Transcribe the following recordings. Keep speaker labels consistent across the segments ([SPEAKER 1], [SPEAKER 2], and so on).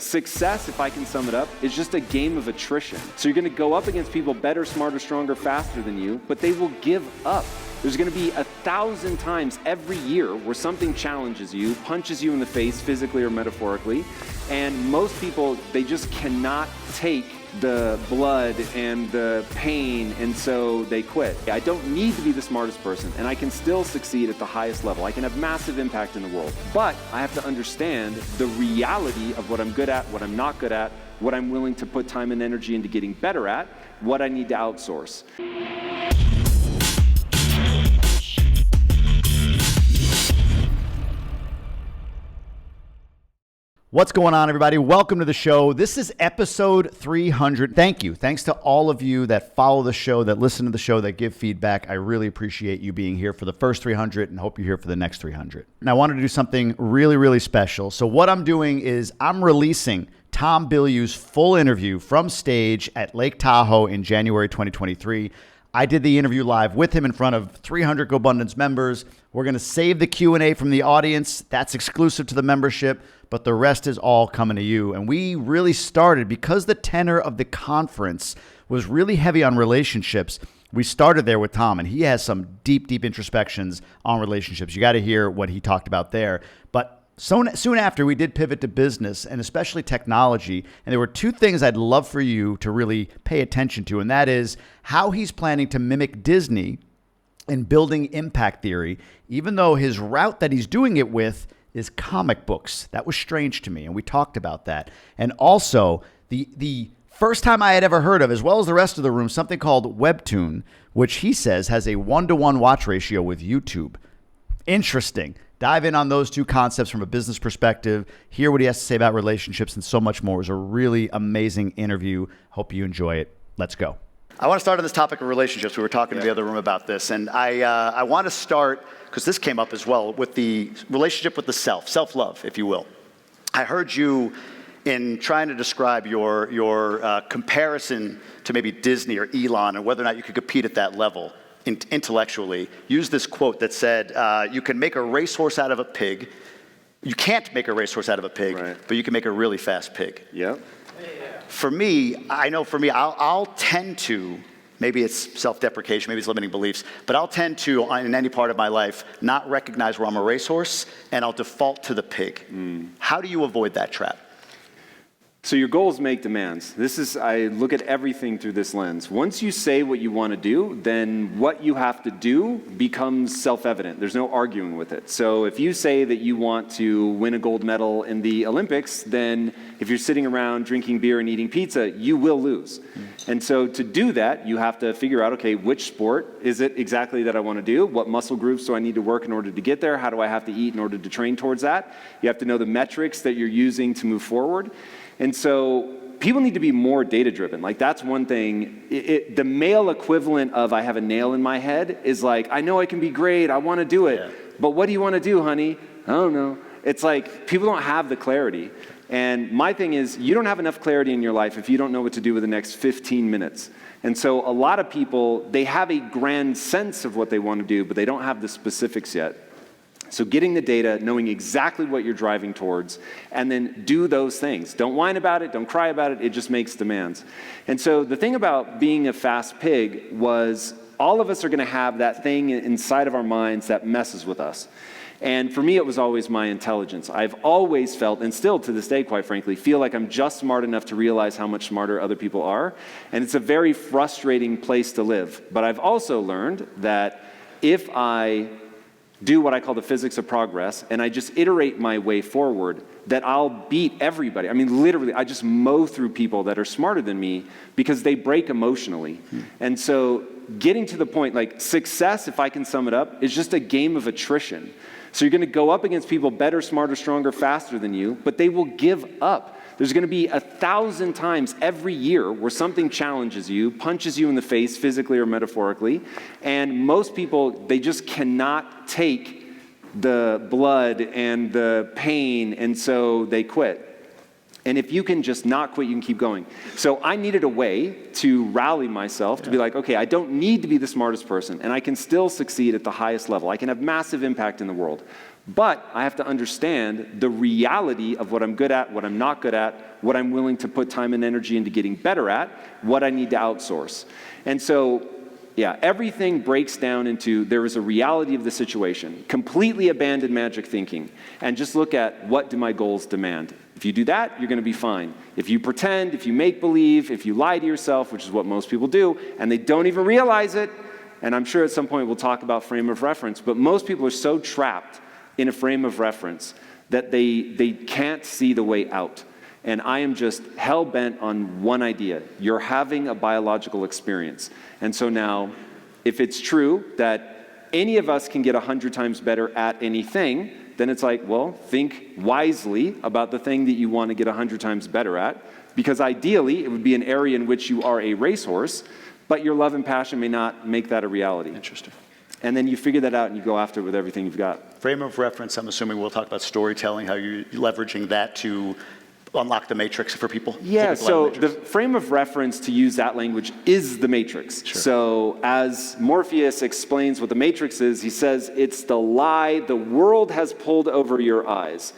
[SPEAKER 1] Success, if I can sum it up, is just a game of attrition. So you're going to go up against people better, smarter, stronger, faster than you, but they will give up. There's going to be 1,000 times every year where something challenges you, punches you in the face, physically or metaphorically, and most people, they just cannot take the blood and the pain, and so they quit. I don't need to be the smartest person, and I can still succeed at the highest level. I can have massive impact in the world, but I have to understand the reality of what I'm good at, what I'm not good at, what I'm willing to put time and energy into getting better at, what I need to outsource.
[SPEAKER 2] What's going on, everybody? Welcome to the show. This is episode 300. Thank you. Thanks to all of you that follow the show, that listen to the show, that give feedback. I really appreciate you being here for the first 300 and hope you're here for the next 300. And I wanted to do something really, really special. So what I'm doing is I'm releasing Tom Bilyeu's full interview from stage at Lake Tahoe in January 2023. I did the interview live with him in front of 300 Gobundance members. We're going to save the Q&A from the audience. That's exclusive to the membership, but the rest is all coming to you. And we really started, because the tenor of the conference was really heavy on relationships, we started there with Tom, and he has some deep, deep introspections on relationships. You got to hear what he talked about there. But soon after, we did pivot to business and especially technology. And there were two things I'd love for you to really pay attention to, and that is how he's planning to mimic Disney in building impact theory, even though his route that he's doing it with is comic books. That was strange to me, and we talked about that. And also, the first time I had ever heard of, as well as the rest of the room, something called Webtoon, which he says has a 1-to-1 watch ratio with YouTube. Interesting. Dive in on those two concepts from a business perspective, hear what he has to say about relationships, and so much more. It was a really amazing interview. Hope you enjoy it. Let's go. I want to start on this topic of relationships. We were talking in the other room about this, and I want to start, because this came up as well, with the relationship with the self-love, if you will. I heard you in trying to describe your comparison to maybe Disney or Elon, and whether or not you could compete at that level intellectually, use this quote that said, you can make a racehorse out of a pig. You can't make a racehorse out of a pig, right, but you can make a really fast pig.
[SPEAKER 1] Yep.
[SPEAKER 2] For me, I'll tend to, maybe it's self-deprecation, maybe it's limiting beliefs, but I'll tend to, in any part of my life, not recognize where I'm a racehorse, and I'll default to the pig. How do you avoid that trap?
[SPEAKER 1] So your goals make demands. I look at everything through this lens. Once you say what you want to do, then what you have to do becomes self-evident. There's no arguing with it. So if you say that you want to win a gold medal in the Olympics, then if you're sitting around drinking beer and eating pizza, you will lose. And so to do that, you have to figure out, okay, which sport is it exactly that I want to do? What muscle groups do I need to work in order to get there? How do I have to eat in order to train towards that? You have to know the metrics that you're using to move forward. And so people need to be more data-driven. Like, that's one thing. The male equivalent of I have a nail in my head is like, I know I can be great, I want to do it. Yeah. But what do you want to do, honey? I don't know. It's like people don't have the clarity. And my thing is, you don't have enough clarity in your life if you don't know what to do with the next 15 minutes. And so a lot of people, they have a grand sense of what they want to do, but they don't have the specifics yet. So getting the data, knowing exactly what you're driving towards, and then do those things. Don't whine about it, don't cry about it, it just makes demands. And so the thing about being a fast pig was all of us are going to have that thing inside of our minds that messes with us. And for me, it was always my intelligence. I've always felt, and still to this day, quite frankly, feel like I'm just smart enough to realize how much smarter other people are. And it's a very frustrating place to live. But I've also learned that if I do what I call the physics of progress, and I just iterate my way forward, that I'll beat everybody. I mean, literally, I just mow through people that are smarter than me because they break emotionally. And so getting to the point, like, success, if I can sum it up, is just a game of attrition. So you're going to go up against people better, smarter, stronger, faster than you, but they will give up. There's going to be 1,000 times every year where something challenges you, punches you in the face, physically or metaphorically, and most people, they just cannot take the blood and the pain, and so they quit. And if you can just not quit, you can keep going. So I needed a way to rally myself to be like, okay, I don't need to be the smartest person, and I can still succeed at the highest level. I can have massive impact in the world. But I have to understand the reality of what I'm good at, what I'm not good at, what I'm willing to put time and energy into getting better at, what I need to outsource. And so, yeah, everything breaks down into there is a reality of the situation. Completely abandon magic thinking and just look at what do my goals demand. If you do that, you're going to be fine. If you pretend, if you make believe, if you lie to yourself, which is what most people do, and they don't even realize it, and I'm sure at some point we'll talk about frame of reference, but most people are so trapped in a frame of reference that they can't see the way out. And I am just hell-bent on one idea. You're having a biological experience. And so now, if it's true that any of us can get 100 times better at anything, then it's like, well, think wisely about the thing that you want to get 100 times better at, because ideally, it would be an area in which you are a racehorse, but your love and passion may not make that a reality.
[SPEAKER 3] Interesting.
[SPEAKER 1] And then you figure that out and you go after it with everything you've got.
[SPEAKER 3] Frame of reference, I'm assuming we'll talk about storytelling, how you're leveraging that to unlock the matrix for people.
[SPEAKER 1] Yeah, so the frame of reference, to use that language, is the matrix.
[SPEAKER 3] Sure.
[SPEAKER 1] So as Morpheus explains what the matrix is, he says, it's the lie the world has pulled over your eyes.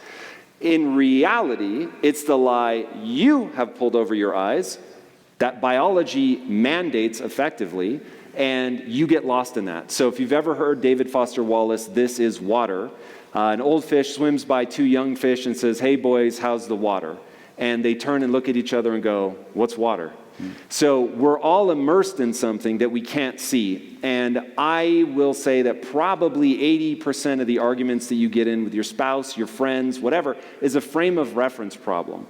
[SPEAKER 1] In reality, it's the lie you have pulled over your eyes that biology mandates effectively, and you get lost in that. So if you've ever heard David Foster Wallace, this is water, an old fish swims by two young fish and says, hey boys, how's the water? And they turn and look at each other and go, what's water? So we're all immersed in something that we can't see. And I will say that probably 80% of the arguments that you get in with your spouse, your friends, whatever, is a frame of reference problem.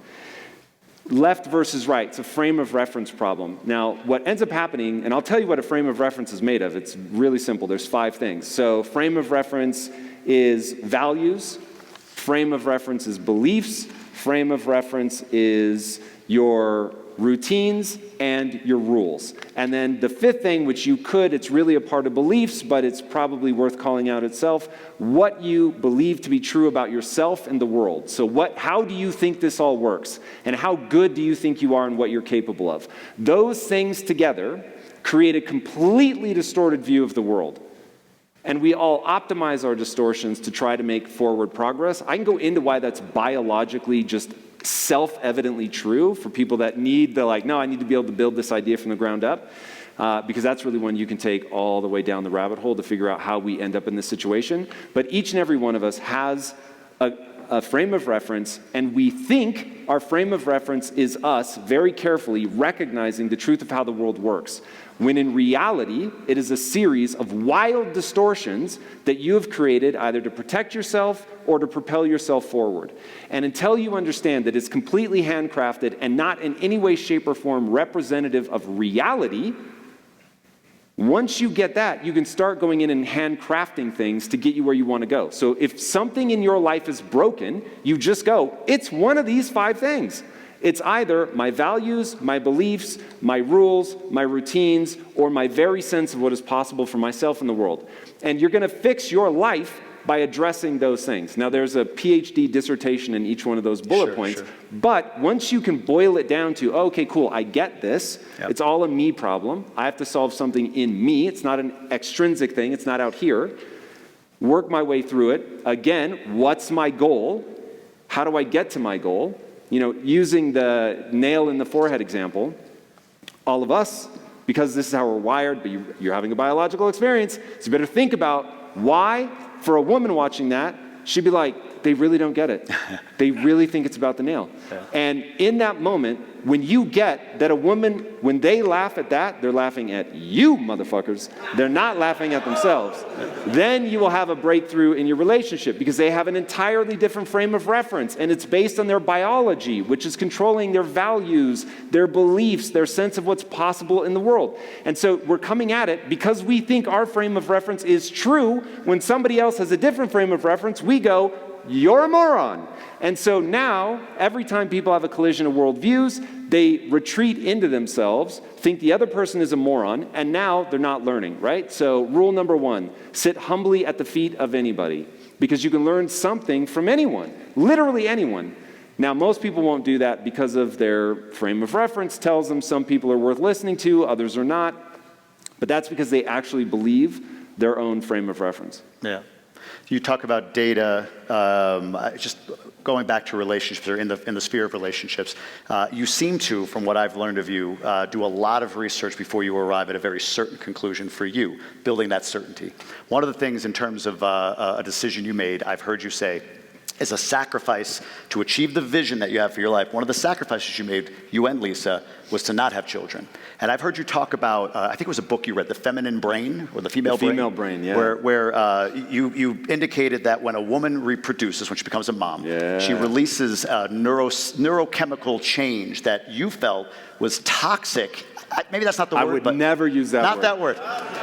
[SPEAKER 1] Left versus right, it's a frame of reference problem. Now, what ends up happening, and I'll tell you what a frame of reference is made of. It's really simple. There's 5 things. So frame of reference is values. Frame of reference is beliefs. Frame of reference is your routines and your rules. And then the 5th thing, which it's really a part of beliefs, but it's probably worth calling out itself, what you believe to be true about yourself and the world. So how do you think this all works? And how good do you think you are and what you're capable of? Those things together create a completely distorted view of the world. And we all optimize our distortions to try to make forward progress. I can go into why that's biologically just self-evidently true for people that need no, I need to be able to build this idea from the ground up, because that's really when you can take all the way down the rabbit hole to figure out how we end up in this situation. But each and every one of us has a frame of reference, and we think our frame of reference is us very carefully recognizing the truth of how the world works, when in reality, it is a series of wild distortions that you have created either to protect yourself or to propel yourself forward. And until you understand that it's completely handcrafted and not in any way, shape, or form representative of reality, once you get that, you can start going in and handcrafting things to get you where you want to go. So if something in your life is broken, you just go, it's one of these 5 things. It's either my values, my beliefs, my rules, my routines, or my very sense of what is possible for myself in the world. And you're going to fix your life by addressing those things. Now, there's a PhD dissertation in each one of those bullet points, sure. But once you can boil it down to, okay, cool, I get this. Yep. It's all a me problem. I have to solve something in me. It's not an extrinsic thing. It's not out here. Work my way through it. Again, what's my goal? How do I get to my goal? Using the nail in the forehead example, all of us, because this is how we're wired, but you're having a biological experience, so you better think about why, for a woman watching that, she'd be like, they really don't get it. They really think it's about the nail. Yeah. And in that moment, when you get that a woman, when they laugh at that, they're laughing at you, motherfuckers. They're not laughing at themselves. Then you will have a breakthrough in your relationship because they have an entirely different frame of reference, and it's based on their biology, which is controlling their values, their beliefs, their sense of what's possible in the world. And so we're coming at it because we think our frame of reference is true. When somebody else has a different frame of reference, we go, you're a moron. And so now, every time people have a collision of worldviews, they retreat into themselves, think the other person is a moron, and now they're not learning, right? So rule number 1, sit humbly at the feet of anybody, because you can learn something from anyone, literally anyone. Now, most people won't do that because of their frame of reference tells them some people are worth listening to, others are not, but that's because they actually believe their own frame of reference.
[SPEAKER 3] Yeah. You talk about data, just going back to relationships or in the sphere of relationships. You seem to, from what I've learned of you, do a lot of research before you arrive at a very certain conclusion for you, building that certainty. One of the things in terms of a decision you made, I've heard you say, is a sacrifice to achieve the vision that you have for your life. One of the sacrifices you made, you and Lisa, was to not have children. And I've heard you talk about, I think it was a book you read, The Feminine Brain, or The Female Brain.
[SPEAKER 1] The Female Brain, yeah.
[SPEAKER 3] Where you indicated that when a woman reproduces, when she becomes a mom, she releases a neurochemical change that you felt was toxic. Maybe that's not the word,
[SPEAKER 1] but never use that word.
[SPEAKER 3] Not that word.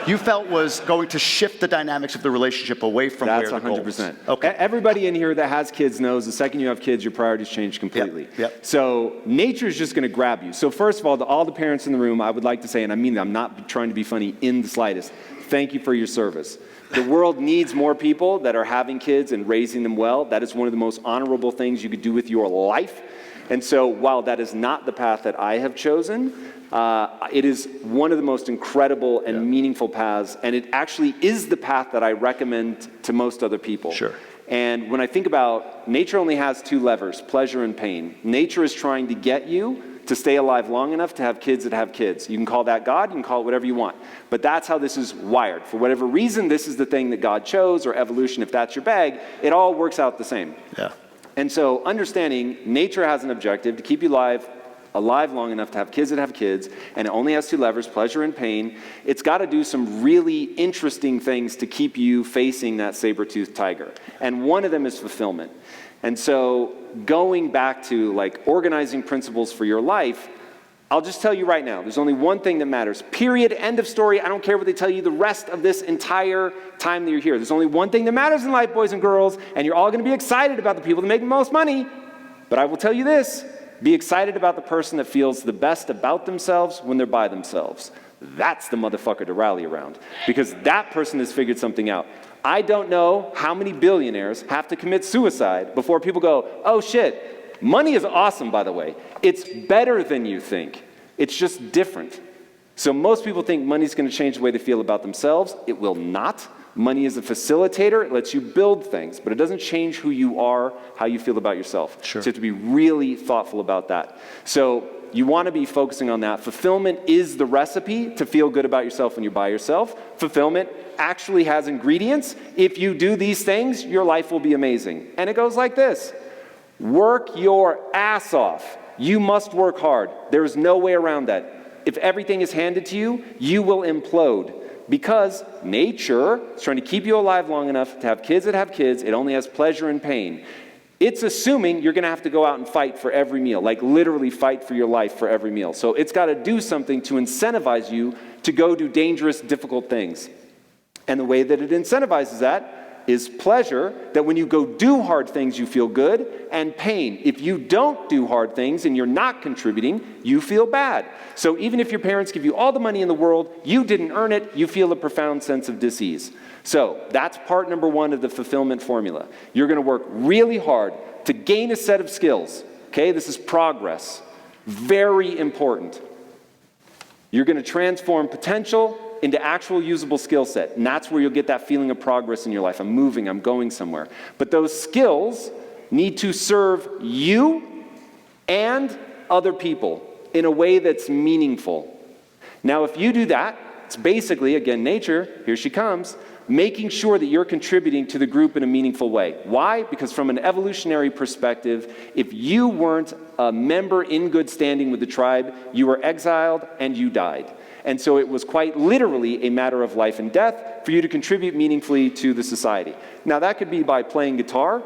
[SPEAKER 3] You felt was going to shift the dynamics of the relationship away from where the goal was.
[SPEAKER 1] That's 100%.
[SPEAKER 3] Okay.
[SPEAKER 1] Everybody in here that has kids knows the second you have kids, your priorities change completely.
[SPEAKER 3] Yep.
[SPEAKER 1] So nature is just going to grab you. So first of all, to all the parents in the room, I would like to say, and I mean that, I'm not trying to be funny in the slightest, thank you for your service. The world needs more people that are having kids and raising them well. That is one of the most honorable things you could do with your life. And so while that is not the path that I have chosen, it is one of the most incredible and meaningful paths, and it actually is the path that I recommend to most other people.
[SPEAKER 3] Sure.
[SPEAKER 1] And when I think about, nature only has two levers, pleasure and pain. Nature is trying to get you to stay alive long enough to have kids that have kids. You can call that God, you can call it whatever you want. But that's how this is wired. For whatever reason, this is the thing that God chose, or evolution, if that's your bag, it all works out the same.
[SPEAKER 3] Yeah.
[SPEAKER 1] And so understanding nature has an objective to keep you alive long enough to have kids that have kids, and it only has two levers, pleasure and pain. It's got to do some really interesting things to keep you facing that saber-toothed tiger. And one of them is fulfillment. And so going back to like organizing principles for your life, I'll just tell you right now, there's only one thing that matters. Period, end of story. I don't care what they tell you the rest of this entire time that you're here. There's only one thing that matters in life, boys and girls, and you're all going to be excited about the people that make the most money. But I will tell you this, be excited about the person that feels the best about themselves when they're by themselves. That's the motherfucker to rally around, because that person has figured something out. I don't know how many billionaires have to commit suicide before people go, oh shit, money is awesome, by the way. It's better than you think. It's just different. So most people think money's going to change the way they feel about themselves. It will not. Money is a facilitator. It lets you build things, but it doesn't change who you are, how you feel about yourself.
[SPEAKER 3] Sure.
[SPEAKER 1] So you have to be really thoughtful about that. So you want to be focusing on that. Fulfillment is the recipe to feel good about yourself when you're by yourself. Fulfillment actually has ingredients. If you do these things, your life will be amazing. And it goes like this. Work your ass off. You must work hard. There is no way around that. If everything is handed to you, you will implode. Because nature is trying to keep you alive long enough to have kids that have kids. It only has pleasure and pain. It's assuming you're going to have to go out and fight for every meal, like literally fight for your life for every meal. So it's got to do something to incentivize you to go do dangerous, difficult things. And the way that it incentivizes that is pleasure, that when you go do hard things, you feel good, and pain. If you don't do hard things and you're not contributing, you feel bad. So even if your parents give you all the money in the world, you didn't earn it, you feel a profound sense of dis-ease. So that's part number one of the fulfillment formula. You're going to work really hard to gain a set of skills. Okay, this is progress. Very important. You're going to transform potential into actual usable skill set. And that's where you'll get that feeling of progress in your life. I'm moving, I'm going somewhere. But those skills need to serve you and other people in a way that's meaningful. Now, if you do that, it's basically, again, nature, here she comes, making sure that you're contributing to the group in a meaningful way. Why? Because from an evolutionary perspective, if you weren't a member in good standing with the tribe, you were exiled and you died. And so it was quite literally a matter of life and death for you to contribute meaningfully to the society. Now that could be by playing guitar.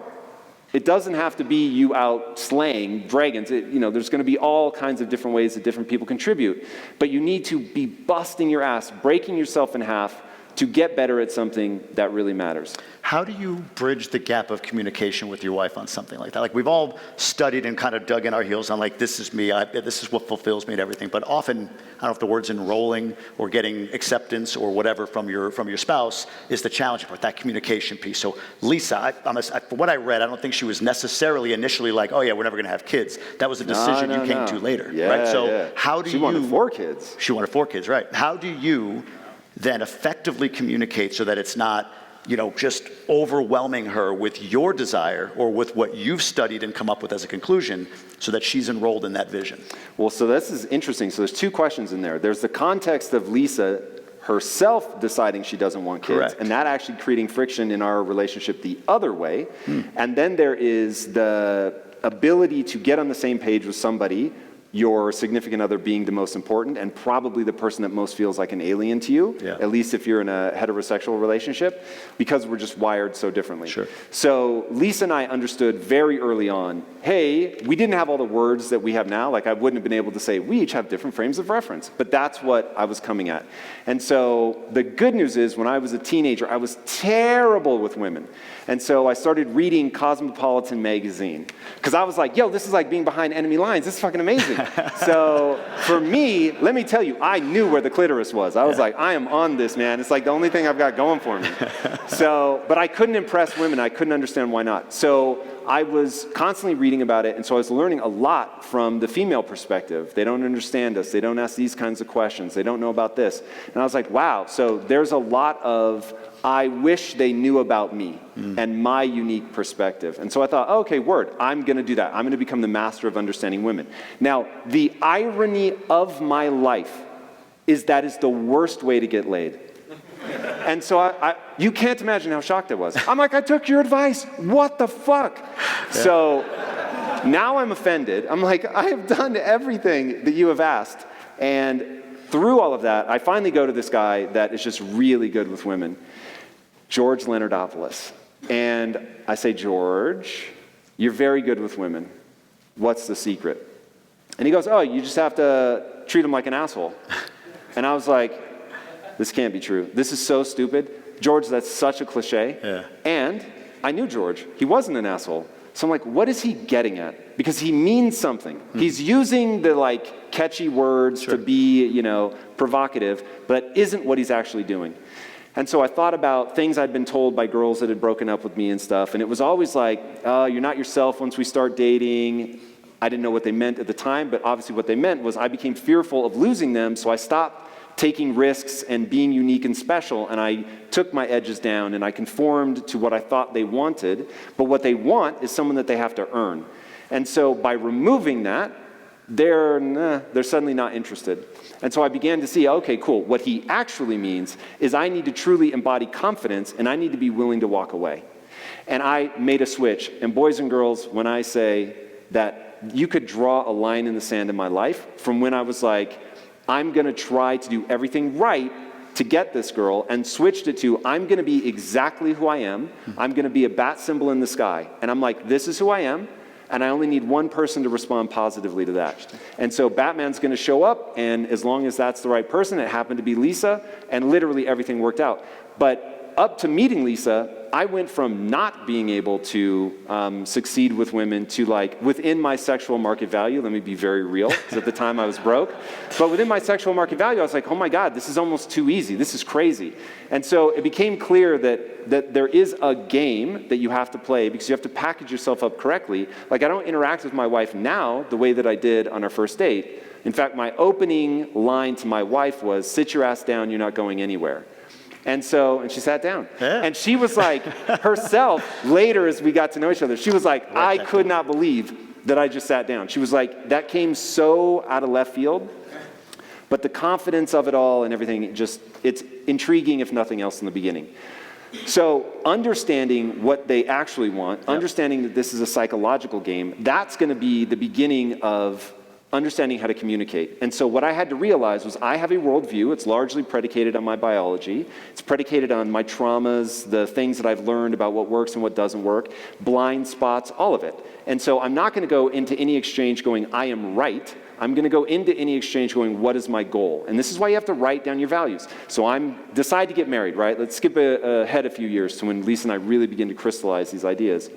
[SPEAKER 1] It doesn't have to be you out slaying dragons. There's going to be all kinds of different ways that different people contribute. But you need to be busting your ass, breaking yourself in half to get better at something that really matters.
[SPEAKER 3] How do you bridge the gap of communication with your wife on something like that? Like, we've all studied and kind of dug in our heels on, like, this is me, this is what fulfills me and everything. But often, I don't know if the word's enrolling or getting acceptance or whatever from your spouse is the challenging part, that communication piece. So Lisa, from what I read, I don't think she was necessarily initially like, oh yeah, we're never going to have kids. That was a decision you came to later, right? So how do you...
[SPEAKER 1] She wanted 4 kids.
[SPEAKER 3] She wanted 4 kids, right. How do you then effectively communicate so that it's not just overwhelming her with your desire or with what you've studied and come up with as a conclusion so that she's enrolled in that vision?
[SPEAKER 1] Well, so this is interesting. So there's two questions in there. There's the context of Lisa herself deciding she doesn't want kids,
[SPEAKER 3] Correct.
[SPEAKER 1] and that actually creating friction in our relationship the other way. And then there is the ability to get on the same page with somebody, your significant other being the most important, and probably the person that most feels like an alien to you, at least if you're in a heterosexual relationship, because we're just wired so differently.
[SPEAKER 3] Sure.
[SPEAKER 1] So Lisa and I understood very early on, hey, we didn't have all the words that we have now. Like, I wouldn't have been able to say, we each have different frames of reference, but that's what I was coming at. And so the good news is, when I was a teenager, I was terrible with women. And so I started reading Cosmopolitan magazine, because I was like, yo, this is like being behind enemy lines. This is fucking amazing. So for me, let me tell you, I knew where the clitoris was. I was like, I am on this, man. It's like the only thing I've got going for me. So, but I couldn't impress women. I couldn't understand why not. So I was constantly reading about it, and so I was learning a lot from the female perspective. They don't understand us. They don't ask these kinds of questions. They don't know about this. And I was like, wow, so there's a lot of, I wish they knew about me and my unique perspective. And so I thought, okay, word, I'm going to do that. I'm going to become the master of understanding women. Now, the irony of my life is that is the worst way to get laid. And so you can't imagine how shocked I was. I'm like, I took your advice. What the fuck? Yeah. So now I'm offended. I'm like, I have done everything that you have asked. And through all of that, I finally go to this guy that is just really good with women, George Leonardopoulos. And I say, George, you're very good with women. What's the secret? And he goes, oh, you just have to treat them like an asshole. And I was like, this can't be true. This is so stupid. George, that's such a cliche. Yeah. And I knew George. He wasn't an asshole. So I'm like, what is he getting at? Because he means something. He's using the catchy words to be, provocative, but that isn't what he's actually doing. And so I thought about things I'd been told by girls that had broken up with me and stuff. And it was always like, you're not yourself once we start dating. I didn't know what they meant at the time, but obviously what they meant was I became fearful of losing them, so I stopped taking risks and being unique and special, and I took my edges down and I conformed to what I thought they wanted, but what they want is someone that they have to earn. And so by removing that, they're suddenly not interested. And so I began to see, okay, cool, what he actually means is I need to truly embody confidence and I need to be willing to walk away. And I made a switch, and boys and girls, when I say that you could draw a line in the sand in my life from when I was like, I'm going to try to do everything right to get this girl, and switched it to, I'm going to be exactly who I am. I'm going to be a bat symbol in the sky. And I'm like, this is who I am, and I only need one person to respond positively to that. And so Batman's going to show up, and as long as that's the right person, it happened to be Lisa, and literally everything worked out. But up to meeting Lisa, I went from not being able to succeed with women to within my sexual market value, let me be very real, because at the time I was broke, but within my sexual market value, I was like, oh my God, this is almost too easy, this is crazy. And so it became clear that there is a game that you have to play because you have to package yourself up correctly. I don't interact with my wife now the way that I did on our first date. In fact, my opening line to my wife was, sit your ass down, you're not going anywhere. And she sat down. Yeah. And she was like, herself, later as we got to know each other, she was like, I could not believe that I just sat down. She was like, that came so out of left field. But the confidence of it all and everything, it's intriguing if nothing else in the beginning. So understanding what they actually want, understanding that this is a psychological game, that's going to be the beginning of understanding how to communicate. And so what I had to realize was I have a worldview. It's largely predicated on my biology. It's predicated on my traumas, the things that I've learned about what works and what doesn't work, blind spots, all of it. And so I'm not going to go into any exchange going, I am right. I'm going to go into any exchange going, what is my goal? And this is why you have to write down your values. So decide to get married, right? Let's skip ahead a few years to when Lisa and I really begin to crystallize these ideas.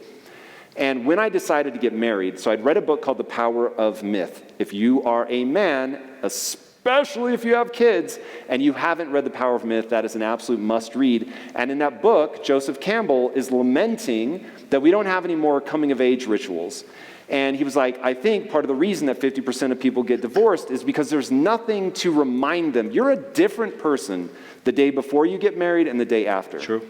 [SPEAKER 1] And when I decided to get married, so I'd read a book called The Power of Myth. If you are a man, especially if you have kids, and you haven't read The Power of Myth, that is an absolute must read. And in that book, Joseph Campbell is lamenting that we don't have any more coming of age rituals. And he was like, I think part of the reason that 50% of people get divorced is because there's nothing to remind them. You're a different person the day before you get married and the day after.
[SPEAKER 3] True.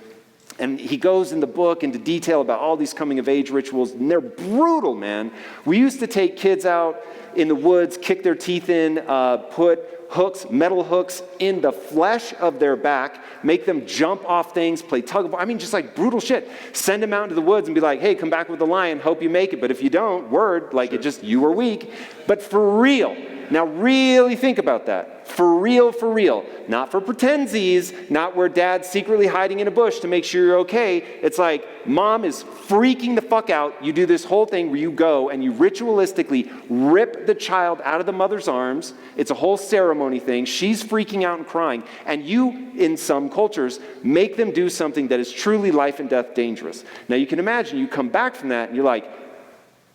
[SPEAKER 1] And he goes in the book into detail about all these coming of age rituals, and they're brutal, man. We used to take kids out in the woods, kick their teeth in, put hooks, metal hooks in the flesh of their back, make them jump off things, play tug of war. I mean, just like brutal shit. Send them out into the woods and be like, hey, come back with the lion, hope you make it. But if you don't, word, like it just, you were weak. But for real. Now really think about that. For real, not for pretendsies, not where dad's secretly hiding in a bush to make sure you're okay. It's like mom is freaking the fuck out. You do this whole thing where you go and you ritualistically rip the child out of the mother's arms. It's a whole ceremony thing. She's freaking out and crying. And you, in some cultures, make them do something that is truly life and death dangerous. Now you can imagine you come back from that and you're like,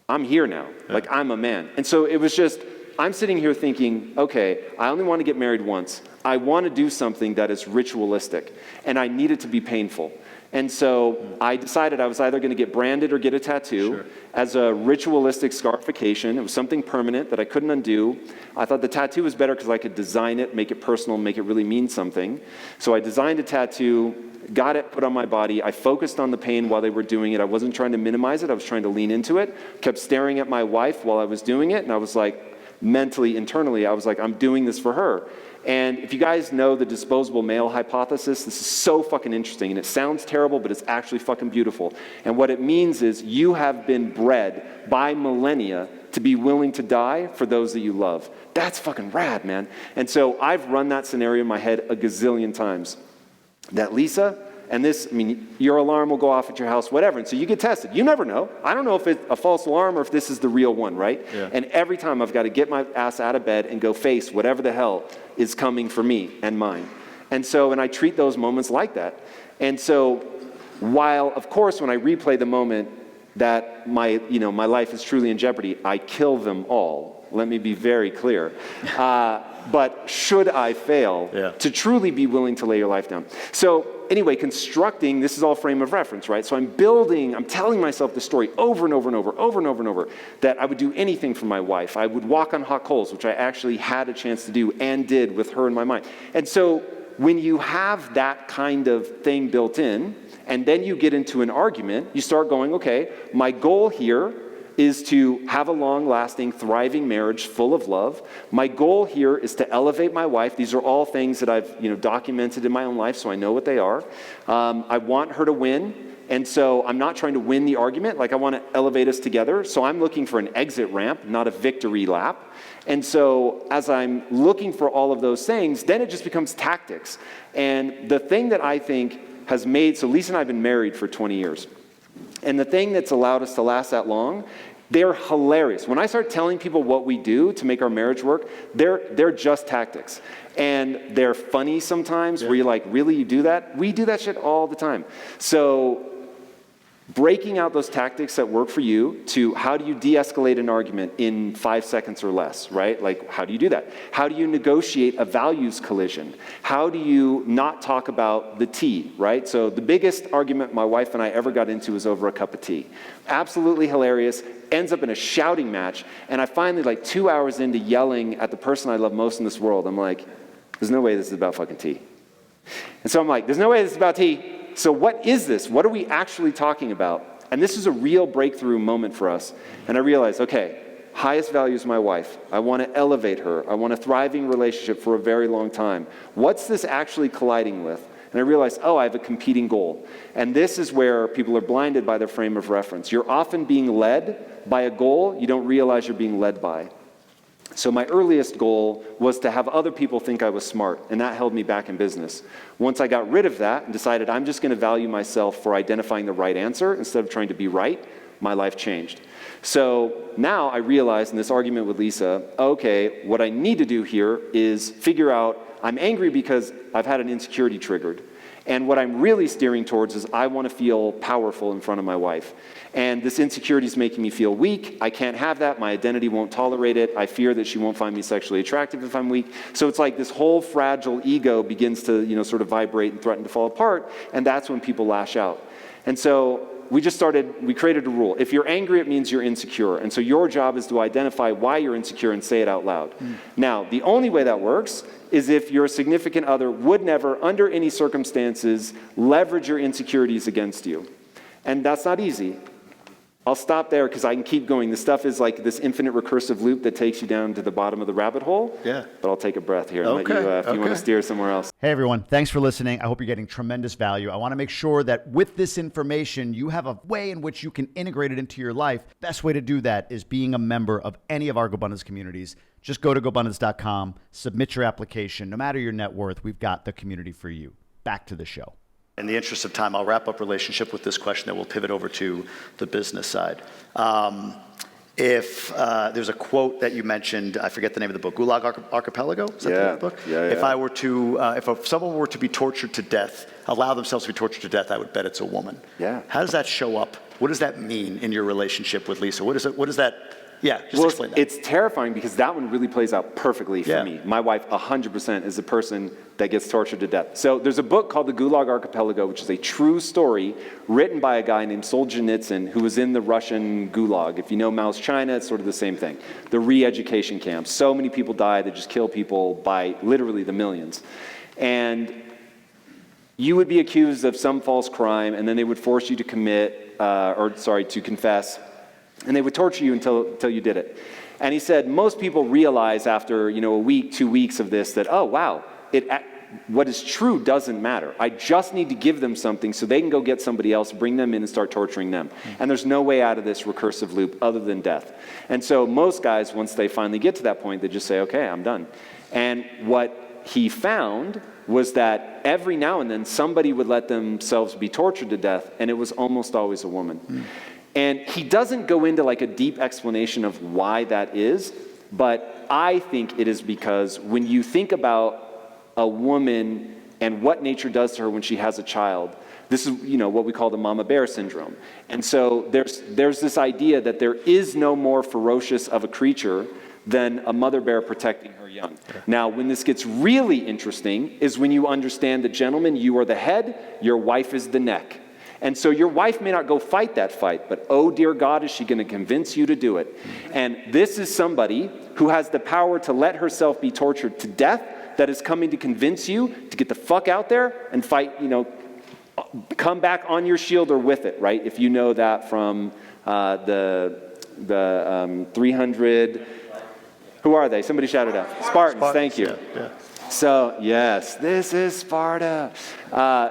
[SPEAKER 1] I'm here now. Yeah. Like I'm a man. And so it was just, I'm sitting here thinking, okay, I only want to get married once. I want to do something that is ritualistic, and I need it to be painful. And so I decided I was either going to get branded or get a tattoo as a ritualistic scarification. It was something permanent that I couldn't undo. I thought the tattoo was better because I could design it, make it personal, make it really mean something. So I designed a tattoo, got it put on my body. I focused on the pain while they were doing it. I wasn't trying to minimize it. I was trying to lean into it. Kept staring at my wife while I was doing it, and I was like, mentally, internally, I was like, I'm doing this for her. And if you guys know the disposable male hypothesis, this is so fucking interesting. And it sounds terrible, but it's actually fucking beautiful. And what it means is you have been bred by millennia to be willing to die for those that you love. That's fucking rad, man. And so I've run that scenario in my head a gazillion times. That Lisa, and this, I mean, your alarm will go off at your house, whatever. And so you get tested. You never know. I don't know if it's a false alarm or if this is the real one, right? Yeah. And every time I've got to get my ass out of bed and go face whatever the hell is coming for me and mine. And so, and I treat those moments like that. And so, while, of course, when I replay the moment that my life is truly in jeopardy, I kill them all. Let me be very clear. But should I fail, to truly be willing to lay your life down. So anyway, constructing, this is all frame of reference, right? So I'm telling myself the story over and over, that I would do anything for my wife. I would walk on hot coals, which I actually had a chance to do and did with her in my mind. And so when you have that kind of thing built in, and then you get into an argument, you start going, okay, my goal here is to have a long-lasting, thriving marriage full of love. My goal here is to elevate my wife. These are all things that I've documented in my own life, so I know what they are. I want her to win, and so I'm not trying to win the argument. Like, I want to elevate us together, so I'm looking for an exit ramp, not a victory lap. And so as I'm looking for all of those things, then it just becomes tactics. And the thing that I think has made, so Lisa and I have been married for 20 years. And the thing that's allowed us to last that long, they're hilarious. When I start telling people what we do to make our marriage work, they're just tactics. And they're funny sometimes, where you're like, really, you do that? We do that shit all the time. So breaking out those tactics that work for you to how do you de-escalate an argument in 5 seconds or less, right? Like, how do you do that? How do you negotiate a values collision? How do you not talk about the tea, right? So the biggest argument my wife and I ever got into was over a cup of tea. Absolutely hilarious, ends up in a shouting match, and I finally, like 2 hours into yelling at the person I love most in this world, I'm like, there's no way this is about fucking tea. And so I'm like, there's no way this is about tea. So what is this? What are we actually talking about? And this is a real breakthrough moment for us. And I realized, okay, highest value is my wife. I want to elevate her. I want a thriving relationship for a very long time. What's this actually colliding with? And I realized, I have a competing goal. And this is where people are blinded by their frame of reference. You're often being led by a goal you don't realize you're being led by. So my earliest goal was to have other people think I was smart, and that held me back in business. Once I got rid of that and decided I'm just going to value myself for identifying the right answer instead of trying to be right, my life changed. So now I realize in this argument with Lisa, okay, what I need to do here is figure out, I'm angry because I've had an insecurity triggered. And what I'm really steering towards is I want to feel powerful in front of my wife. And this insecurity is making me feel weak. I can't have that. My identity won't tolerate it. I fear that she won't find me sexually attractive if I'm weak. So it's like this whole fragile ego begins to, sort of vibrate and threaten to fall apart. And that's when people lash out. And so we created a rule. If you're angry, it means you're insecure. And so your job is to identify why you're insecure and say it out loud. Now, the only way that works is if your significant other would never, under any circumstances, leverage your insecurities against you. And that's not easy. I'll stop there because I can keep going. This stuff is like this infinite recursive loop that takes you down to the bottom of the rabbit hole.
[SPEAKER 3] Yeah.
[SPEAKER 1] But I'll take a breath here and let you, if you want to steer somewhere else.
[SPEAKER 2] Hey everyone, thanks for listening. I hope you're getting tremendous value. I want to make sure that with this information, you have a way in which you can integrate it into your life. Best way to do that is being a member of any of our Gobundance communities. Just go to Gobundance.com, submit your application. No matter your net worth, we've got the community for you. Back to the show.
[SPEAKER 3] In the interest of time, I'll wrap up relationship with this question, then we'll pivot over to the business side. If there's a quote that you mentioned, I forget the name of the book, Gulag Archipelago? Is that the name of the book?
[SPEAKER 1] Yeah.
[SPEAKER 3] If I were to, if someone were to be tortured to death, allow themselves to be tortured to death, I would bet it's a woman.
[SPEAKER 1] Yeah.
[SPEAKER 3] How does that show up? What does that mean in your relationship with Lisa? What is that? Yeah, just explain that.
[SPEAKER 1] It's terrifying because that one really plays out perfectly for me. My wife, 100%, is the person that gets tortured to death. So there's a book called The Gulag Archipelago, which is a true story written by a guy named Solzhenitsyn, who was in the Russian Gulag. If you know Mao's China, it's sort of the same thing. The re-education camps. So many people die, they just kill people by literally the millions. And you would be accused of some false crime, and then they would force you to to confess. And they would torture you until you did it. And he said, most people realize after, a week, 2 weeks of this that, oh, wow, what is true doesn't matter. I just need to give them something so they can go get somebody else, bring them in and start torturing them. And there's no way out of this recursive loop other than death. And so most guys, once they finally get to that point, they just say, okay, I'm done. And what he found was that every now and then somebody would let themselves be tortured to death, and it was almost always a woman. And he doesn't go into like a deep explanation of why that is, but I think it is because when you think about a woman and what nature does to her when she has a child, this is what we call the mama bear syndrome. And so there's this idea that there is no more ferocious of a creature than a mother bear protecting her young. Now, when this gets really interesting is when you understand that, gentlemen, you are the head, your wife is the neck. And so your wife may not go fight that fight, but oh dear God, is she going to convince you to do it? And this is somebody who has the power to let herself be tortured to death that is coming to convince you to get the fuck out there and fight, come back on your shield or with it, right? If you know that from the 300, who are they? Somebody shout it out. Spartans, thank you.
[SPEAKER 3] Yeah.
[SPEAKER 1] So, yes, this is Sparta.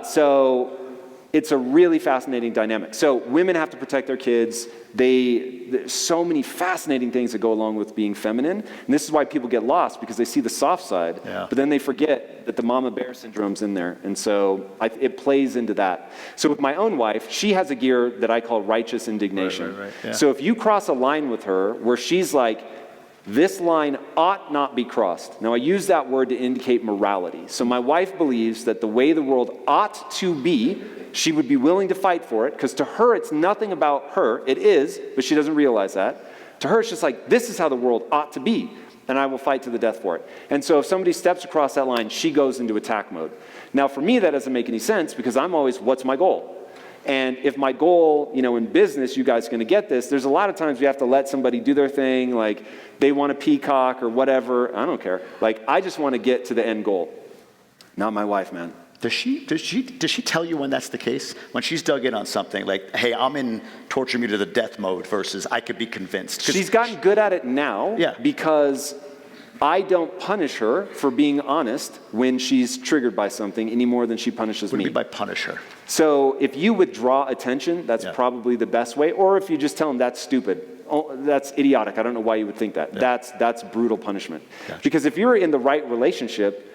[SPEAKER 1] So it's a really fascinating dynamic. So women have to protect their kids. There's so many fascinating things that go along with being feminine. And this is why people get lost, because they see the soft side, but then they forget that the mama bear syndrome's in there. And so it plays into that. So with my own wife, she has a gear that I call righteous indignation.
[SPEAKER 3] Right. Yeah.
[SPEAKER 1] So if you cross a line with her where she's like, this line ought not be crossed. Now, I use that word to indicate morality. So my wife believes that the way the world ought to be, she would be willing to fight for it, because to her, it's nothing about her. It is, but she doesn't realize that. To her, it's just like, this is how the world ought to be, and I will fight to the death for it. And so if somebody steps across that line, she goes into attack mode. Now, for me, that doesn't make any sense, because I'm always, what's my goal? And if my goal, in business, you guys are going to get this, there's a lot of times we have to let somebody do their thing, like they want a peacock or whatever. I don't care. Like, I just want to get to the end goal. Not my wife, man.
[SPEAKER 3] Does she tell you when that's the case? When she's dug in on something, like, hey, I'm in torture me to the death mode versus I could be convinced.
[SPEAKER 1] She's gotten good at it now because I don't punish her for being honest when she's triggered by something any more than she punishes me.
[SPEAKER 3] What do you mean by punish her?
[SPEAKER 1] So if you withdraw attention, that's probably the best way. Or if you just tell them that's stupid, oh, that's idiotic, I don't know why you would think that. That's brutal punishment.
[SPEAKER 3] Gotcha.
[SPEAKER 1] Because if you're in the right relationship,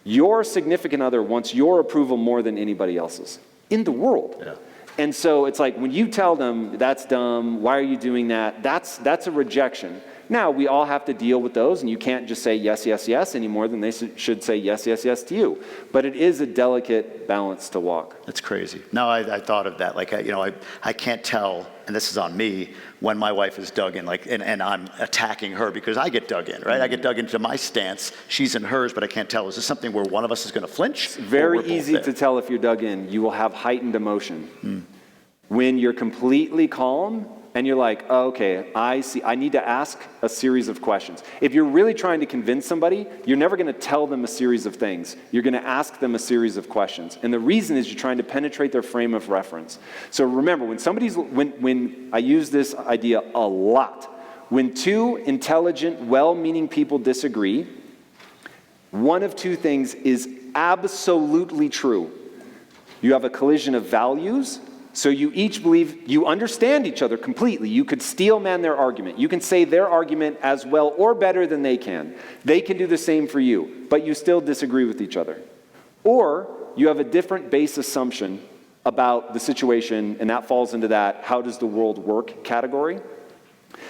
[SPEAKER 1] your significant other wants your approval more than anybody else's in the world. Yeah. And so it's like when you tell them that's dumb, why are you doing that? That's a rejection. Now, we all have to deal with those, and you can't just say yes, yes, yes any more than they should say yes, yes, yes to you. But it is a delicate balance to walk.
[SPEAKER 3] That's crazy. No, I thought of that. Like, I can't tell, and this is on me, when my wife is dug in, like, and I'm attacking her because I get dug in, right? Mm-hmm. I get dug into my stance. She's in hers, but I can't tell. Is this something where one of us is going to flinch?
[SPEAKER 1] It's very easy to tell if you're dug in. You will have heightened emotion. when you're completely calm and you're like, oh, okay, I see, I need to ask a series of questions. If you're really trying to convince somebody, you're never going to tell them a series of things. You're going to ask them a series of questions. And the reason is you're trying to penetrate their frame of reference. So remember, when I use this idea a lot, when two intelligent, well-meaning people disagree, one of two things is absolutely true. You have a collision of values. So you each believe you understand each other completely. You could steel man their argument. You can say their argument as well or better than they can. They can do the same for you, but you still disagree with each other. Or you have a different base assumption about the situation, and that falls into that how does the world work category.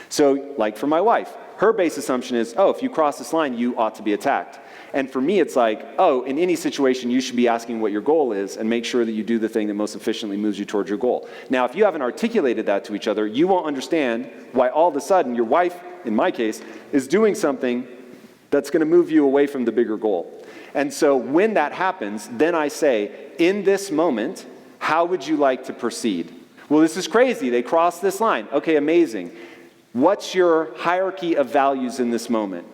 [SPEAKER 1] So like for my wife, her base assumption is, oh, if you cross this line, you ought to be attacked. And for me, it's like, oh, in any situation, you should be asking what your goal is and make sure that you do the thing that most efficiently moves you towards your goal. Now, if you haven't articulated that to each other, you won't understand why all of a sudden your wife, in my case, is doing something that's going to move you away from the bigger goal. And so when that happens, then I say, in this moment, how would you like to proceed? Well, this is crazy. They crossed this line. Okay, amazing. What's your hierarchy of values in this moment?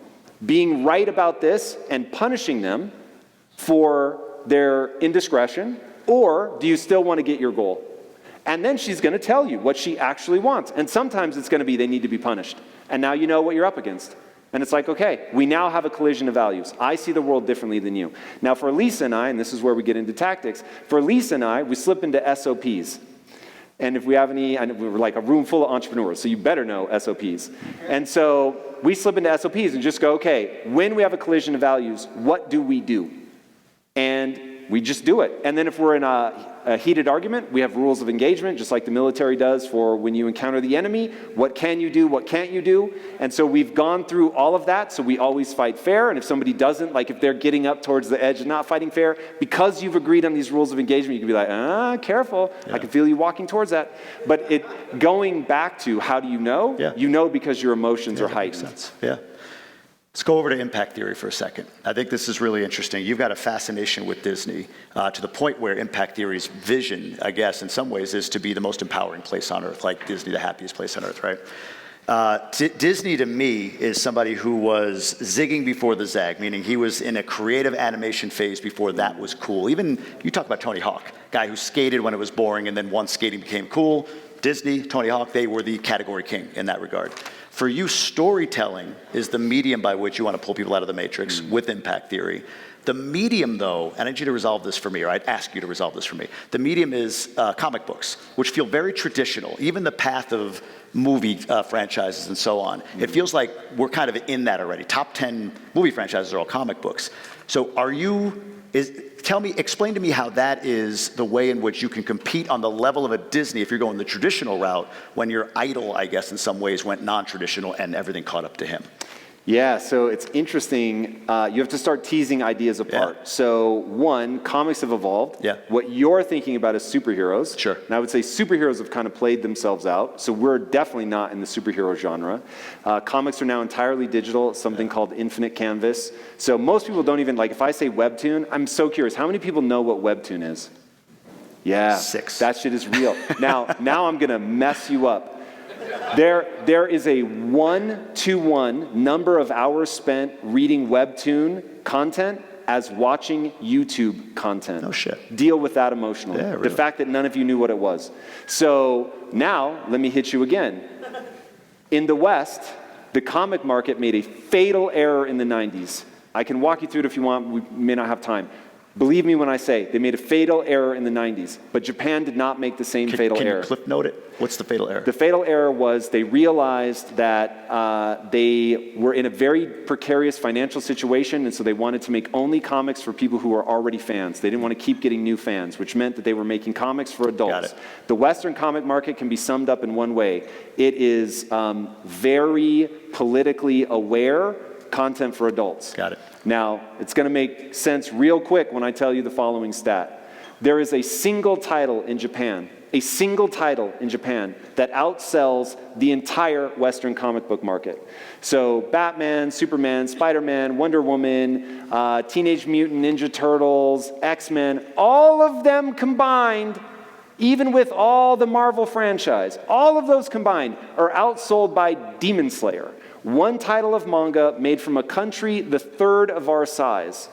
[SPEAKER 1] Being right about this and punishing them for their indiscretion, or do you still want to get your goal? And then she's going to tell you what she actually wants. And sometimes it's going to be they need to be punished. And now you know what you're up against. And it's like, okay, we now have a collision of values. I see the world differently than you. Now for Lisa and I, and this is where we get into tactics, for Lisa and I, we slip into SOPs. And if we have any, and we're like a room full of entrepreneurs, so you better know SOPs. And so we slip into SOPs and just go, okay, when we have a collision of values, what do we do? And we just do it. And then if we're in a heated argument, we have rules of engagement, just like the military does for when you encounter the enemy. What can you do? What can't you do? And so we've gone through all of that, so we always fight fair. And if somebody doesn't, like if they're getting up towards the edge and not fighting fair, because you've agreed on these rules of engagement, you can be like, careful. Yeah. I can feel you walking towards that. But going back to how do you know? Yeah. You know because your emotions are heightened.
[SPEAKER 3] Makes sense. Yeah. Let's go over to impact theory for a second. I think this is really interesting. You've got a fascination with Disney to the point where impact theory's vision, I guess, in some ways is to be the most empowering place on earth, like Disney, the happiest place on earth, right? Disney to me is somebody who was zigging before the zag, meaning he was in a creative animation phase before that was cool. Even, you talk about Tony Hawk, guy who skated when it was boring and then once skating became cool. Disney, Tony Hawk, they were the category king in that regard. For you, storytelling is the medium by which you want to pull people out of the matrix with impact theory. The medium, though, and I need you to resolve this for me, or I'd ask you to resolve this for me. The medium is comic books, which feel very traditional, even the path of movie franchises and so on. It feels like we're kind of in that already. Top 10 movie franchises are all comic books. So explain to me how that is the way in which you can compete on the level of a Disney if you're going the traditional route when your idol, I guess, in some ways went non-traditional and everything caught up to him.
[SPEAKER 1] Yeah, so it's interesting. You have to start teasing ideas apart. Yeah. So one, comics have evolved. Yeah. What you're thinking about is superheroes. Sure. And I would say superheroes have kind of played themselves out. So we're definitely not in the superhero genre. Comics are now entirely digital, something called infinite canvas. So most people don't even, like if I say Webtoon, I'm so curious. How many people know what Webtoon is? Yeah. 6. That shit is real. Now I'm going to mess you up. There is a 1-to-1 number of hours spent reading Webtoon content as watching YouTube content.
[SPEAKER 3] No shit.
[SPEAKER 1] Deal with that emotionally. Yeah, really. The fact that none of you knew what it was. So now, let me hit you again. In the West, the comic market made a fatal error in the 90s. I can walk you through it if you want. We may not have time. Believe me when I say they made a fatal error in the 90s, but Japan did not make the same fatal error.
[SPEAKER 3] Can you clip note it? What's the fatal error?
[SPEAKER 1] The fatal error was they realized that they were in a very precarious financial situation, and so they wanted to make only comics for people who are already fans. They didn't want to keep getting new fans, which meant that they were making comics for adults.
[SPEAKER 3] Got it.
[SPEAKER 1] The Western comic market can be summed up in one way. It is very politically aware content for adults.
[SPEAKER 3] Got it.
[SPEAKER 1] Now, it's going to make sense real quick when I tell you the following stat. There is a single title in Japan that outsells the entire Western comic book market. So Batman, Superman, Spider-Man, Wonder Woman, Teenage Mutant Ninja Turtles, X-Men, all of them combined even with all the Marvel franchise, all of those combined are outsold by Demon Slayer. One title of manga made from a country the third of our size.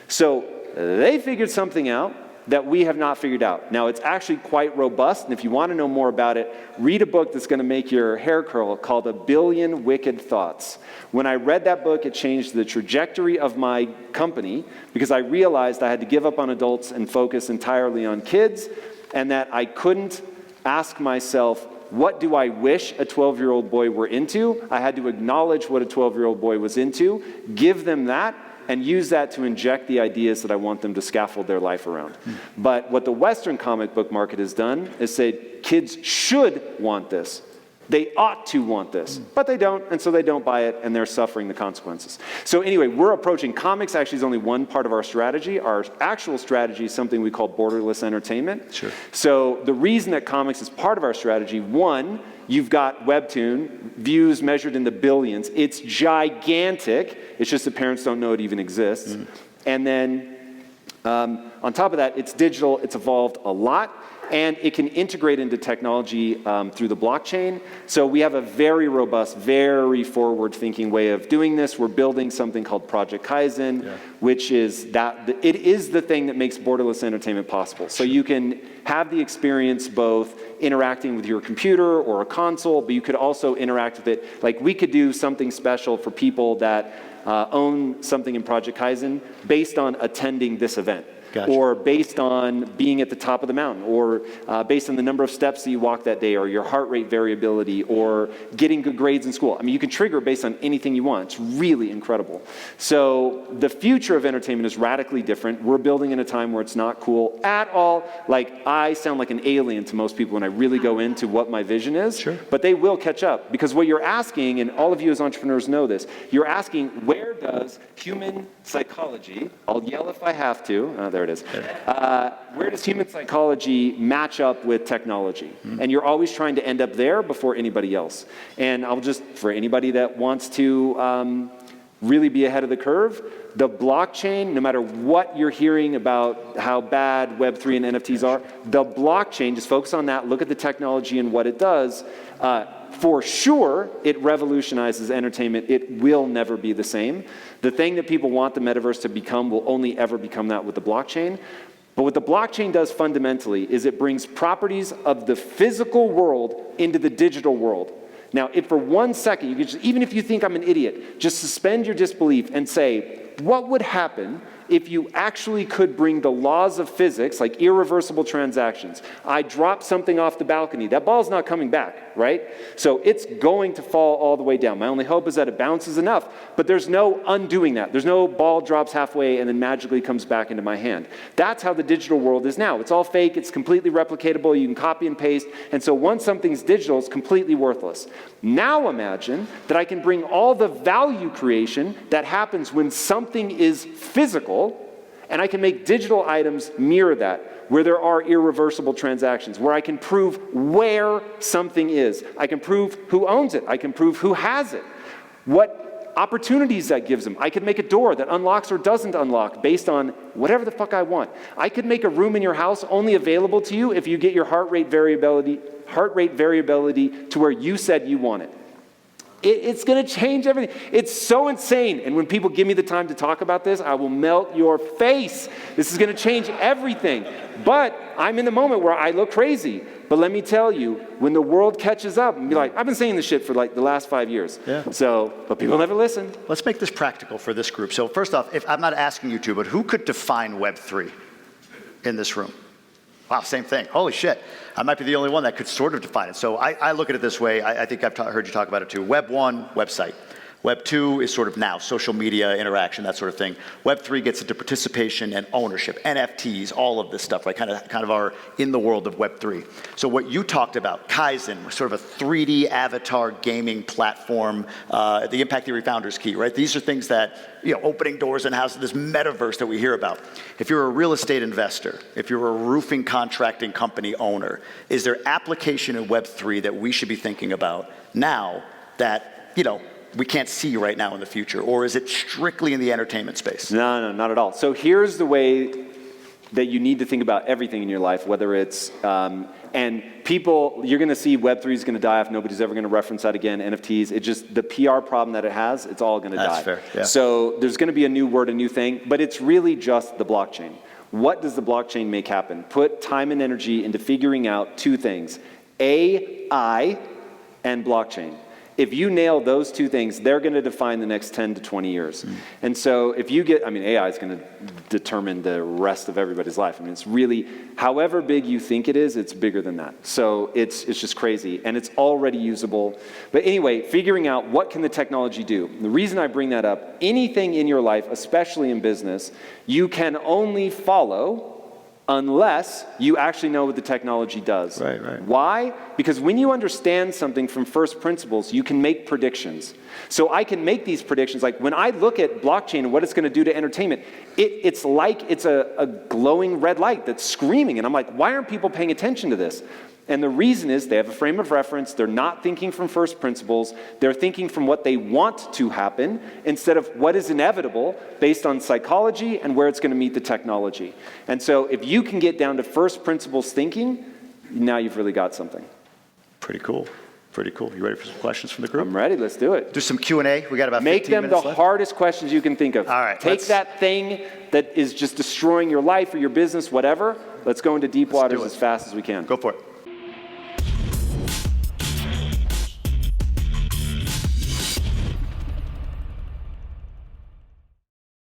[SPEAKER 1] So they figured something out that we have not figured out. Now, it's actually quite robust, and if you want to know more about it, read a book that's going to make your hair curl called A Billion Wicked Thoughts. When I read that book, it changed the trajectory of my company because I realized I had to give up on adults and focus entirely on kids, and that I couldn't ask myself, what do I wish a 12-year-old boy were into? I had to acknowledge what a 12-year-old boy was into, give them that, and use that to inject the ideas that I want them to scaffold their life around. But what the Western comic book market has done is said, kids should want this. They ought to want this, but they don't, and so they don't buy it, and they're suffering the consequences. So anyway, we're approaching comics actually is only one part of our strategy. Our actual strategy is something we call borderless entertainment.
[SPEAKER 3] Sure.
[SPEAKER 1] So the reason that comics is part of our strategy, one, you've got Webtoon, views measured in the billions. It's gigantic. It's just that parents don't know it even exists. And then on top of that, it's digital. It's evolved a lot. And it can integrate into technology through the blockchain. So we have a very robust, very forward-thinking way of doing this. We're building something called Project Kaizen, which is it is the thing that makes borderless entertainment possible. So you can have the experience both interacting with your computer or a console, but you could also interact with it. Like we could do something special for people that own something in Project Kaizen based on attending this event.
[SPEAKER 3] Gotcha.
[SPEAKER 1] Or based on being at the top of the mountain, or based on the number of steps that you walk that day, or your heart rate variability, or getting good grades in school. I mean, you can trigger based on anything you want. It's really incredible. So the future of entertainment is radically different. We're building in a time where it's not cool at all. Like, I sound like an alien to most people when I really go into what my vision is.
[SPEAKER 3] Sure.
[SPEAKER 1] But they will catch up. Because what you're asking, and all of you as entrepreneurs know this, you're asking, where does human psychology, I'll yell if I have to, there it is. Where does human psychology match up with technology? And you're always trying to end up there before anybody else. And I'll just, for anybody that wants to really be ahead of the curve, the blockchain, no matter what you're hearing about how bad Web3 and NFTs are, the blockchain, just focus on that, look at the technology and what it does. For sure, it revolutionizes entertainment. It will never be the same. The thing that people want the metaverse to become will only ever become that with the blockchain. But what the blockchain does fundamentally is it brings properties of the physical world into the digital world. Now, if for 1 second, you could just, even if you think I'm an idiot, just suspend your disbelief and say, what would happen if you actually could bring the laws of physics, like irreversible transactions? I drop something off the balcony. That ball's not coming back, right? So it's going to fall all the way down. My only hope is that it bounces enough, but there's no undoing that. There's no ball drops halfway and then magically comes back into my hand. That's how the digital world is now. It's all fake. It's completely replicatable. You can copy and paste. And so once something's digital, it's completely worthless. Now imagine that I can bring all the value creation that happens when something is physical, and I can make digital items mirror that, where there are irreversible transactions, where I can prove where something is. I can prove who owns it. I can prove who has it. What opportunities that gives them. I could make a door that unlocks or doesn't unlock based on whatever the fuck I want. I could make a room in your house only available to you if you get your heart rate variability to where you said you want it. It's going to change everything. It's so insane. And when people give me the time to talk about this, I will melt your face. This is going to change everything. But I'm in the moment where I look crazy. But let me tell you, when the world catches up and be like, I've been saying this shit for like the last 5 years.
[SPEAKER 3] Yeah.
[SPEAKER 1] But people never listen.
[SPEAKER 3] Let's make this practical for this group. So first off, if I'm not asking you to, but who could define Web3 in this room? Wow, same thing. Holy shit. I might be the only one that could sort of define it. So I look at it this way. I think I've heard you talk about it too. Web 1, website. Web 2 is sort of now, social media, interaction, that sort of thing. Web 3 gets into participation and ownership, NFTs, all of this stuff, right? Kind of are in the world of Web 3. So what you talked about, Kaizen, sort of a 3D avatar gaming platform, the Impact Theory Founders Key, right? These are things that, opening doors and houses, this metaverse that we hear about. If you're a real estate investor, if you're a roofing contracting company owner, is there application in Web 3 that we should be thinking about now that, we can't see right now in the future? Or is it strictly in the entertainment space?
[SPEAKER 1] No, not at all. So here's the way that you need to think about everything in your life, whether it's, and people, you're going to see Web3 is going to die off. Nobody's ever going to reference that again. NFTs, it just, the PR problem that it has, it's all going to die.
[SPEAKER 3] That's fair, yeah.
[SPEAKER 1] So there's going to be a new word, a new thing, but it's really just the blockchain. What does the blockchain make happen? Put time and energy into figuring out two things, AI and blockchain. If you nail those two things, they're going to define the next 10 to 20 years. And so if you get, I mean, AI is going to determine the rest of everybody's life. I mean, it's really, however big you think it is, it's bigger than that. So it's just crazy, and it's already usable. But anyway, figuring out what can the technology do. The reason I bring that up, anything in your life, especially in business, you can only follow unless you actually know what the technology does.
[SPEAKER 3] Right, right.
[SPEAKER 1] Why? Because when you understand something from first principles, you can make predictions. So I can make these predictions. Like when I look at blockchain and what it's going to do to entertainment, it's like it's a glowing red light that's screaming. And I'm like, why aren't people paying attention to this? And the reason is they have a frame of reference. They're not thinking from first principles. They're thinking from what they want to happen instead of what is inevitable based on psychology and where it's going to meet the technology. And so if you can get down to first principles thinking, now you've really got something.
[SPEAKER 3] Pretty cool. Pretty cool. You ready for some questions from the group?
[SPEAKER 1] I'm ready. Let's do it.
[SPEAKER 3] Do some Q&A. We got about 15
[SPEAKER 1] Make them
[SPEAKER 3] minutes
[SPEAKER 1] the
[SPEAKER 3] left.
[SPEAKER 1] hardest questions you can think of.
[SPEAKER 3] All right,
[SPEAKER 1] Take that thing that is just destroying your life or your business, whatever. Let's go into deep waters
[SPEAKER 3] do it.
[SPEAKER 1] as fast as we can.
[SPEAKER 3] Go for it.